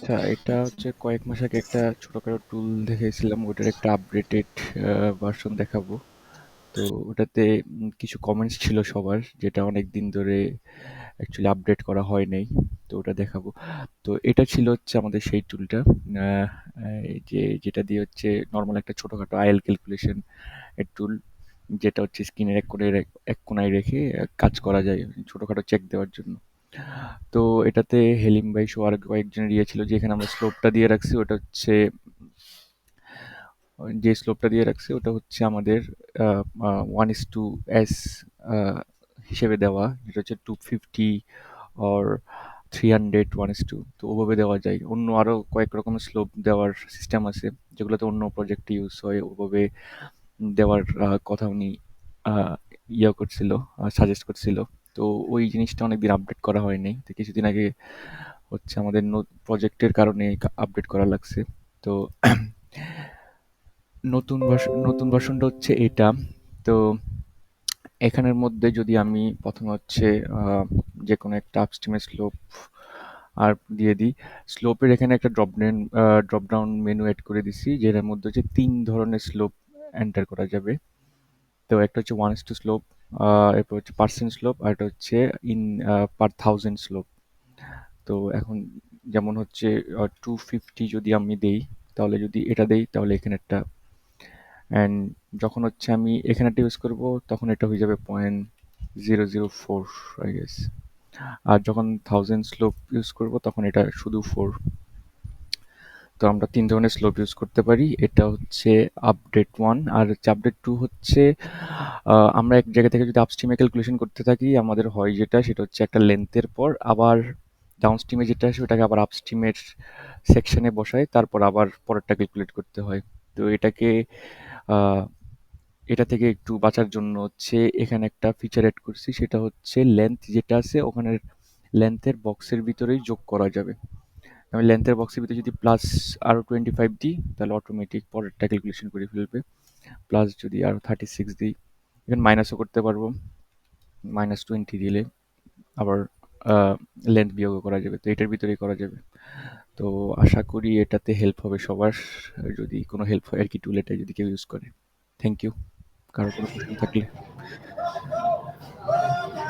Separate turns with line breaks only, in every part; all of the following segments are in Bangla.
আচ্ছা, এটা হচ্ছে কয়েক মাস আগে একটা ছোটখাটো টুল দেখেছিলাম, ওটার একটা আপডেটেড ভার্সন দেখাবো। তো ওটাতে কিছু কমেন্টস ছিল সবার, যেটা অনেক দিন ধরে অ্যাকচুয়ালি আপডেট করা হয় নাই। তো ওটা দেখাবো। তো এটা ছিল হচ্ছে আমাদের সেই টুলটা, আহ, যেটা দিয়ে হচ্ছে নর্মাল একটা ছোটখাটো আইএল ক্যালকুলেশন এর টুল, যেটা হচ্ছে স্ক্রিনের এক কোণায় রেখে কাজ করা যায় ছোটখাটো চেক দেওয়ার জন্য। তো এটাতে হেলিম ভাই সহ আর কয়েকজনের ছিল, যে এখানে আমরা স্লোপটা দিয়ে রাখছি, ওটা হচ্ছে যে স্লোপটা দিয়ে রাখছি ওটা হচ্ছে আমাদের 1:s হিসেবে দেওয়া, যেটা হচ্ছে 250 অর 300 1:2, তো ওভাবে দেওয়া যায়। অন্য আরো কয়েক রকমের স্লোপ দেওয়ার সিস্টেম আছে, যেগুলোতে অন্য প্রজেক্টে ইউজ হয়, ওভাবে দেওয়ার কথা উনি আহ, করছিল, সাজেস্ট করছিল। তো ওই জিনিসটা অনেকদিন আপডেট করা হয়নি, তো কিছুদিন আগে হচ্ছে আমাদের প্রজেক্টের কারণে আপডেট করা লাগছে। তো নতুন ভার্সনটা হচ্ছে এটা। তো এখানের মধ্যে যদি আমি প্রথমে হচ্ছে আহ, যে কোনো একটা আপস্ট্রিমের স্লোপ আর দিয়ে দিই। স্লোপের এখানে একটা ড্রপ ডাউন মেনু এড করে দিছি, যেটার মধ্যে হচ্ছে 3 ধরনের স্লোপ এন্টার করা যাবে। তো একটা হচ্ছে 1:2 স্লোপ, এরপর হচ্ছে পার্সেন্ট স্লোপ, আর একটা হচ্ছে ইন পার থাউজেন্ড স্লোপ। তো এখন যেমন হচ্ছে 250 যদি আমি দেই, তাহলে যদি এটা দেই তাহলে এখানে একটা, অ্যান্ড যখন হচ্ছে আমি এখানে একটা ইউজ করবো তখন এটা হয়ে যাবে 0.004, আই গেস। আর যখন থাউজেন্ড স্লোপ ইউজ করব তখন এটা শুধু 4। তো আমরা 3 ধরনের স্লোপ ইউজ করতে পারি। এটা হচ্ছে আপডেট 1, আর হচ্ছে আপডেট 2 হচ্ছে আমরা এক জায়গা থেকে যদি আপস্ট্রিমে ক্যালকুলেশন করতে থাকি, আমাদের হয় যেটা, সেটা হচ্ছে একটা লেন্থের পর আবার ডাউনস্ট্রিমে যেটা আসে ওটাকে আবার আপস্ট্রিমের সেকশনে বসায়, তারপর আবার পরেরটা ক্যালকুলেট করতে হয়। তো আহ, এটা থেকে একটু বাঁচার জন্য হচ্ছে এখানে একটা ফিচার এড করছি, সেটা হচ্ছে লেন্থ যেটা আছে ওখানে লেন্থের বক্সের ভিতরেই যোগ করা যাবে। আমি লেন্থের বক্সের ভিতরে যদি প্লাস আরো 25 দিই, তাহলে অটোমেটিক পরেরটা ক্যালকুলেশন করে ফেলবে। প্লাস যদি আরো 36 দিই, এখানে মাইনাসও করতে পারবো, -20 দিলে আবার লেন্থ বিয়োগ করা যাবে, তো এটার ভিতরেই করা যাবে। তো আশা করি এটাতে হেল্প হবে সবার, যদি কোনো হেল্প হয় আর কি, টুল এটা যদি কেউ ইউজ করে। Thank you. কারো কোনো কোশ্চেন থাকলে।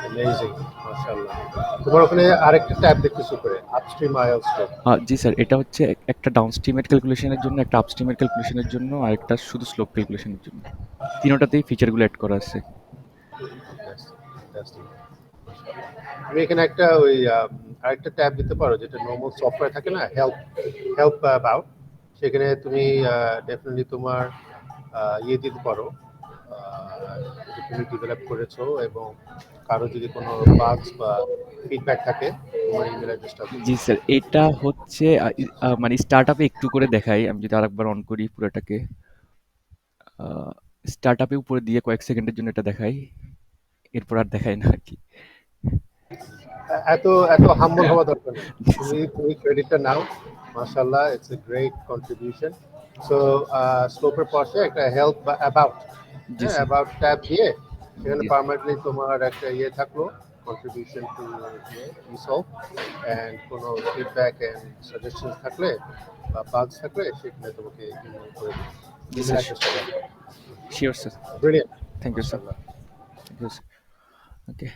অ্যামেজিং, মাশাআল্লাহ। তোমার ওখানে আরেকটা ট্যাব দেখতেছি উপরে, আপস্ট্রিম আইএলস ট্যাব।
জি স্যার, এটা হচ্ছে একটা ডাউনস্ট্রিমের ক্যালকুলেশনের জন্য, একটা আপস্ট্রিমের ক্যালকুলেশনের জন্য, আর একটা শুধু স্লোপ ক্যালকুলেশনের জন্য। তিনোটাতেই ফিচারগুলো অ্যাড করা আছে।
তুমি এখানে একটা ওই আরেকটা ট্যাব দিতে পারো, যেটা নর্মাল সফটওয়্যার থাকে না, হেল্প হেল্প অ্যাবাউট। সেখানে তুমি ডেফিনেটলি তোমার ইয়ে দিতে পারো, যে তুমি ডেভেলপ করেছো, এবং কারো যদি কোনো বাগস বা ফিডব্যাক থাকে, তোমার ইমেল অ্যাড্রেসটা দিতে
জি
পারো।
স্যার, এটা হচ্ছে মানে স্টার্টআপে একটু করে দেখাই, আমি যদি আরেকবার অন করি পুরোটাকে। স্টার্টআপে উপরে দিয়ে কয়েক সেকেন্ডের জন্য এটা দেখাই, এরপর আর দেখাই না আর কি।
এত এত হাম্বল হওয়া দরকার নেই। তুমি ক্রেডিটটা নাও। মাশাআল্লাহ, it's a great contribution. So স্লোপের পাশে একটা হেল্প বা অ্যাবাউট,
জি
হ্যাঁ,
স্যার।
অ্যাবাউট ট্যাব দিয়ে সেখানে
জি
পার্মানেন্টলি তোমার একটা ইয়ে থাকলো, কন্ট্রিবিউশন টু ইসলভ, অ্যান্ড কোনো ফিডব্যাক অ্যান্ড সাজেশন থাকলে বা বাগস থাকলে সেখানে তোমাকে ইমেল করে দিবে।
জি
ইমেল
স্যার,
অ্যাড্রেসটা
sure sir.
Brilliant,
thank you sir.
মাশাআল্লাহ।
Thank you sir. ওকে।